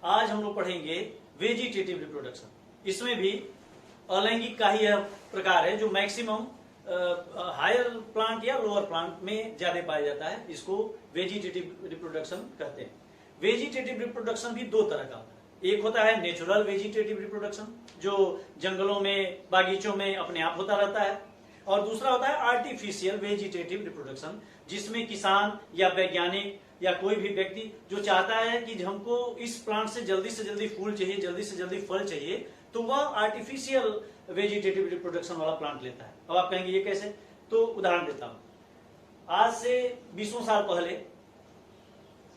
आज हम लोग पढ़ेंगे वेजिटेटिव रिप्रोडक्शन। इसमें भी अलैंगिक का ही यह प्रकार है जो मैक्सिमम हायर प्लांट या लोअर प्लांट में ज्यादा पाया जाता है। इसको वेजिटेटिव रिप्रोडक्शन कहते हैं। वेजिटेटिव रिप्रोडक्शन भी दो तरह का होता है। एक होता है नेचुरल वेजिटेटिव रिप्रोडक्शन जो जंगलों में बागीचों में अपने आप होता रहता है, और दूसरा होता है आर्टिफिशियल वेजिटेटिव रिप्रोडक्शन जिसमें किसान या वैज्ञानिक या कोई भी व्यक्ति जो चाहता है कि हमको इस प्लांट से जल्दी फूल चाहिए, जल्दी से जल्दी फल चाहिए, तो वह आर्टिफिशियल वेजिटेटिव रिप्रोडक्शन वाला प्लांट लेता है। अब आप कहेंगे ये कैसे? तो उदाहरण देता हूं। आज से 20 साल पहले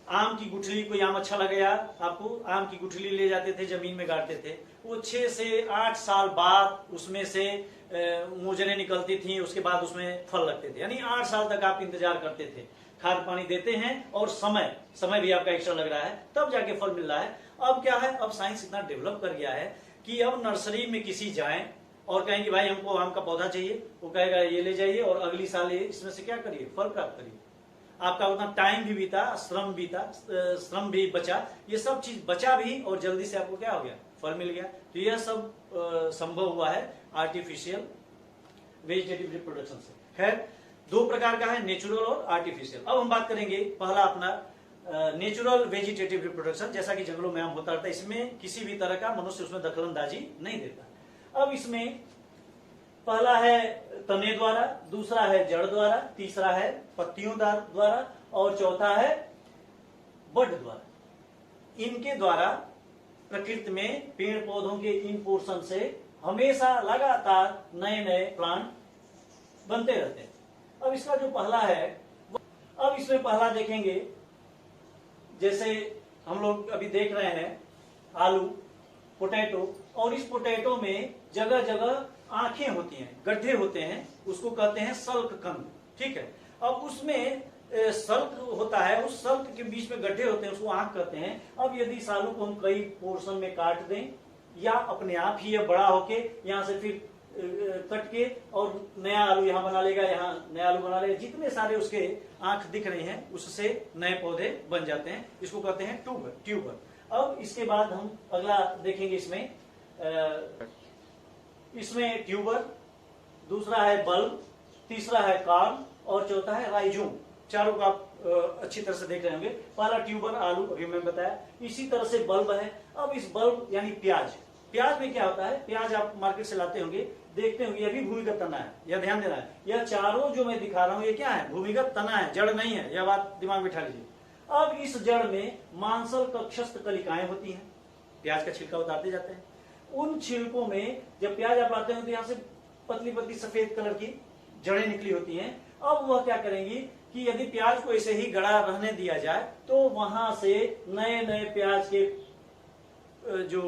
आम की गुठली, कोई आम अच्छा लगेगा आपको, आम की गुठली ले जाते थे, जमीन में गाड़ते थे। वो 6 से 8 साल बाद उसमें से मोजरे निकलती थी, उसके बाद उसमें फल लगते थे। यानी 8 साल तक आप इंतजार करते थे, खाद पानी देते हैं और समय भी आपका एक्स्ट्रा लग रहा है, तब जाके फल मिल रहा है। अब क्या है, अब साइंस इतना डेवलप कर गया है कि अब नर्सरी में किसी जाएं और कहेंगे भाई हमको आम का पौधा चाहिए, वो कहेगा ये ले जाइए और अगली साल इसमें से क्या करिए, फल प्राप्त करिए। आपका उतना टाइम भी बीता, श्रम भी बचा, ये सब चीज बचा भी और जल्दी से आपको क्या हो गया, फल मिल गया। तो यह सब संभव हुआ है आर्टिफिशियल वेजिटेटिव रिप्रोडक्शन से। खैर, दो प्रकार का है, नेचुरल और आर्टिफिशियल। अब हम बात करेंगे पहला अपना नेचुरल वेजिटेटिव रिप्रोडक्शन। जैसा कि जंगलों में आम होता रहता है, इसमें किसी भी तरह का मनुष्य उसमें दखलंदाजी नहीं देता। अब इसमें पहला है तने द्वारा, दूसरा है जड़ द्वारा, तीसरा है पत्तियों द्वारा और चौथा है बड द्वारा। इनके द्वारा प्रकृति में पेड़ पौधों के इन पोर्शन से हमेशा लगातार नए नए प्लांट बनते रहते हैं। अब इसका जो पहला है, अब इसमें पहला देखेंगे, जैसे हम लोग अभी देख रहे हैं आलू, पोटैटो, और इस पोटैटो में जगह जगह आंखें होती हैं, गड्ढे होते हैं, उसको कहते हैं सल्क कंद। ठीक है, अब उसमें सल्क होता है, उस सल्क के बीच में गड्ढे होते हैं, उसको आंख कहते हैं। अब यदि इस आलू को हम कई पोर्शन में काट दें या अपने आप ही यह बड़ा होके यहाँ से फिर कट के और नया आलू यहाँ बना लेगा, यहाँ नया आलू बना लेगा, जितने सारे उसके आंख दिख रहे हैं उससे नए पौधे बन जाते हैं। इसको कहते हैं ट्यूबर। अब इसके बाद हम अगला देखेंगे, इसमें ट्यूबर, दूसरा है बल्ब, तीसरा है कार्न और चौथा है राइजोम। चारों को आप अच्छी तरह से देख रहे होंगे। पहला ट्यूबर आलू अभी मैं बताया, इसी तरह से बल्ब है। अब इस बल्ब यानी प्याज में क्या होता है, प्याज आप मार्केट से लाते होंगे, देखते होंगे, यह भी भूमिगत तना है, यह ध्यान देना है। यह चारों जो मैं दिखा रहा हूं ये क्या है, भूमिगत तना है, जड़ नहीं है, यह बात दिमाग में बिठा लीजिए। अब इस जड़ में मांसल कक्षस्थ कलिकाएं होती हैं, प्याज का छिलका उतारते जाते हैं। उन छिलकों में जब प्याज आप लाते हैं तो यहाँ से पतली पतली सफेद कलर की जड़ें निकली होती हैं। अब वह क्या करेंगी कि यदि प्याज को ऐसे ही गड़ा रहने दिया जाए तो वहां से नए नए प्याज के जो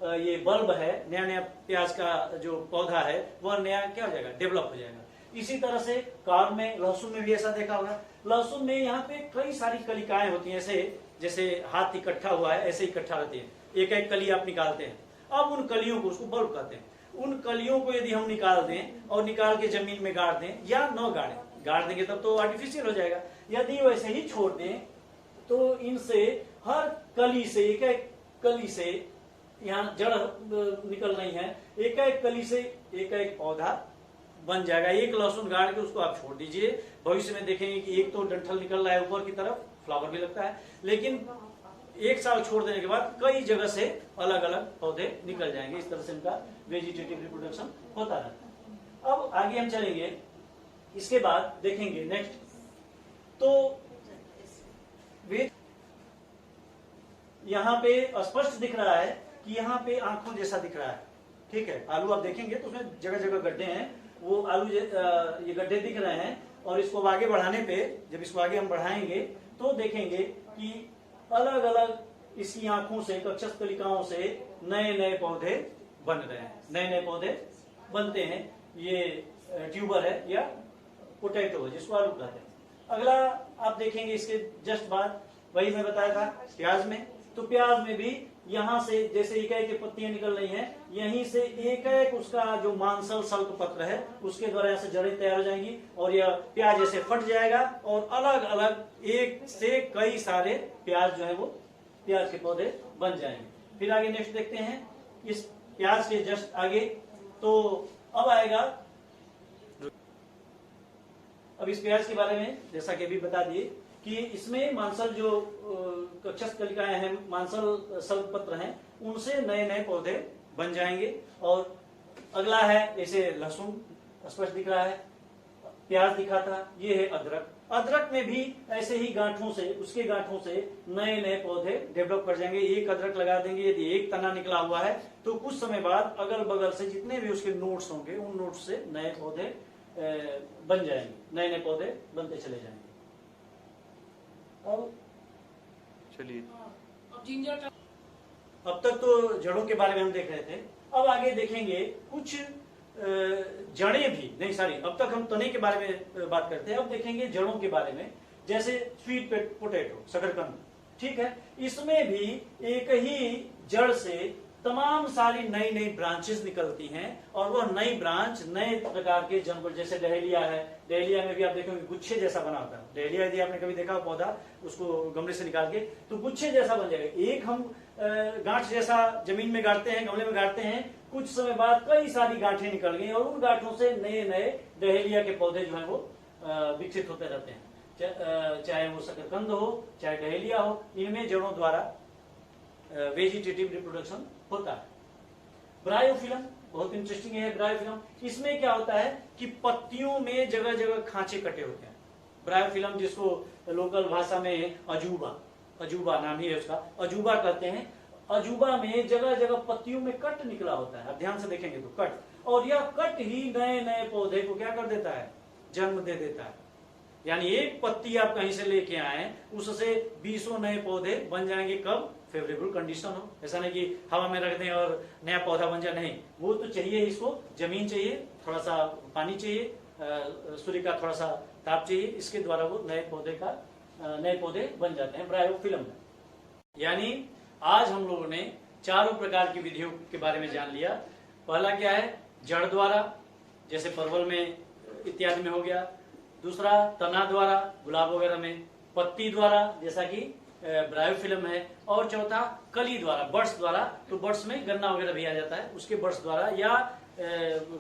ये बल्ब है, नया प्याज का जो पौधा है वह नया क्या हो जाएगा, डेवलप हो जाएगा। इसी तरह से कार्न में, लहसुन में भी ऐसा देखा होगा। लहसुन में यहाँ पे कई सारी कलिकाएं होती हैं, ऐसे जैसे हाथ इकट्ठा हुआ है ऐसे इकट्ठा रहती है, एक एक कली आप निकालते हैं। अब उन कलियों को, उसको बल्ब कहते हैं, उन कलियों को यदि हम निकाल दें और निकाल के जमीन में गाड़ दें या न गाड़ देंगे तब तो आर्टिफिशियल हो जाएगा। यदि वैसे ही छोड़ दें तो इनसे हर कली से, एक एक कली से, यहाँ जड़ निकल रही है, एक एक कली से एक एक पौधा बन जाएगा। एक लहसुन गाड़ के उसको आप छोड़ दीजिए, भविष्य में देखेंगे कि एक तो डंठल निकल रहा है ऊपर की तरफ, फ्लावर भी लगता है, लेकिन एक साल छोड़ देने के बाद कई जगह से अलग अलग पौधे निकल जाएंगे। इस तरह से इनका वेजिटेटिव रिप्रोडक्शन होता रहता है। अब आगे हम चलेंगे, इसके बाद देखेंगे नेक्स्ट, तो यहाँ पे स्पष्ट दिख रहा है कि यहाँ पे आंखों जैसा दिख रहा है। ठीक है, आलू आप देखेंगे तो उसमें जगह जगह गड्ढे हैं, वो आलू ये गड्ढे दिख रहे हैं। और इसको आगे बढ़ाने पे, जब इसको आगे हम बढ़ाएंगे तो देखेंगे कि अलग अलग इसकी आंखों से, कक्षस्थ कलिकाओं से नए नए पौधे बन रहे हैं, नए नए पौधे बनते हैं। ये ट्यूबर है या पोटैटो है जिसको आलू कहते हैं। अगला आप देखेंगे इसके जस्ट बाद, वही मैं बताया था प्याज में, तो प्याज में भी यहाँ से जैसे एक एक पत्तियां निकल रही हैं, यहीं से एक एक उसका जो मांसल सल्क पत्र है उसके द्वारा यहाँ से जड़ें तैयार हो जाएंगी और यह प्याज ऐसे फट जाएगा और अलग अलग एक से कई सारे प्याज जो है वो प्याज के पौधे बन जाएंगे। फिर आगे नेक्स्ट देखते हैं, इस प्याज के जस्ट आगे तो अब आएगा, अब इस प्याज के बारे में जैसा कि अभी बता दिए कि इसमें मांसल जो कक्षस्थ कलिकाएं हैं, मांसल सल्पत्र हैं, उनसे नए नए पौधे बन जाएंगे। और अगला है, जैसे लहसुन स्पष्ट दिख रहा है, प्याज दिखा था, ये है अदरक। अदरक में भी ऐसे ही गांठों से, उसके गांठों से नए नए पौधे डेवलप कर जाएंगे। एक अदरक लगा देंगे, यदि एक तना निकला हुआ है तो कुछ समय बाद अगल बगल से जितने भी उसके नोट्स होंगे, उन नोट्स से नए पौधे बन जाएंगे, नए नए पौधे बनते चले जाएंगे। अब चलिए, अब तक तो जड़ों के बारे में हम देख रहे थे, अब आगे देखेंगे कुछ जड़ें भी, नहीं सॉरी, अब तक हम तने के बारे में बात करते हैं, अब देखेंगे जड़ों के बारे में। जैसे स्वीट पोटैटो, शकरकंद, ठीक है, इसमें भी एक ही जड़ से तमाम सारी नई नई ब्रांचेस निकलती हैं और वह नई ब्रांच नए प्रकार के जंगल, जैसे डहेलिया है, डहेलिया में भी आप देखेंगे गुच्छे जैसा बना होता है। डहेलिया यदि आपने कभी देखा हो पौधा, उसको गमले से निकाल के तो गुच्छे जैसा बन जाएगा। एक हम गांठ जैसा जमीन में गाड़ते हैं, गमले में गाड़ते हैं, कुछ समय बाद कई सारी गांठें निकल गई और उन गांठों से नए नए डहेलिया के पौधे जो है वो विकसित होते रहते हैं। चाहे वो शकरकंद हो, चाहे डहेलिया हो, इनमें जड़ों द्वारा वेजिटेटिव रिप्रोडक्शन होता है। ब्रायोफिलम बहुत इंटरेस्टिंग है। ब्रायोफिलम, इसमें क्या होता है कि पत्तियों में जगह जगह खांचे कटे होते हैं। ब्रायोफिलम, जिसको लोकल भाषा में अजूबा नाम ही है उसका, अजूबा कहते हैं। अजूबा में जगह जगह पत्तियों में कट निकला होता है, आप ध्यान से देखेंगे तो कट, और यह कट ही नए नए पौधे को क्या कर देता है, जन्म दे देता है। यानी एक पत्ती आप कहीं से लेके आए, उससे 20 नए पौधे बन जाएंगे। कब? फेवरेबल कंडीशन हो। ऐसा नहीं कि हवा में रख दें और नया पौधा बन जाए, नहीं, वो तो चाहिए, इसको जमीन चाहिए, थोड़ा सा पानी चाहिए, सूर्य का थोड़ा सा ताप चाहिए, इसके द्वारा वो नए पौधे बन जाते हैं ब्रायोफिलम में। यानी आज हम लोगों ने चारों प्रकार की विधियों के बारे में जान लिया। पहला क्या है, जड़ द्वारा, जैसे परवल में इत्यादि में हो गया। दूसरा तना द्वारा, गुलाब वगैरह में। पत्ती द्वारा, जैसा कि ब्रायोफिलम है। और चौथा कली द्वारा, बड्स द्वारा, तो बड्स में गन्ना वगैरह भी आ जाता है, उसके बड्स द्वारा, या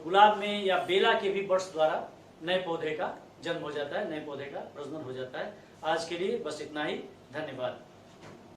गुलाब में या बेला के भी बड्स द्वारा नए पौधे का जन्म हो जाता है, नए पौधे का प्रजनन हो जाता है। आज के लिए बस इतना ही, धन्यवाद।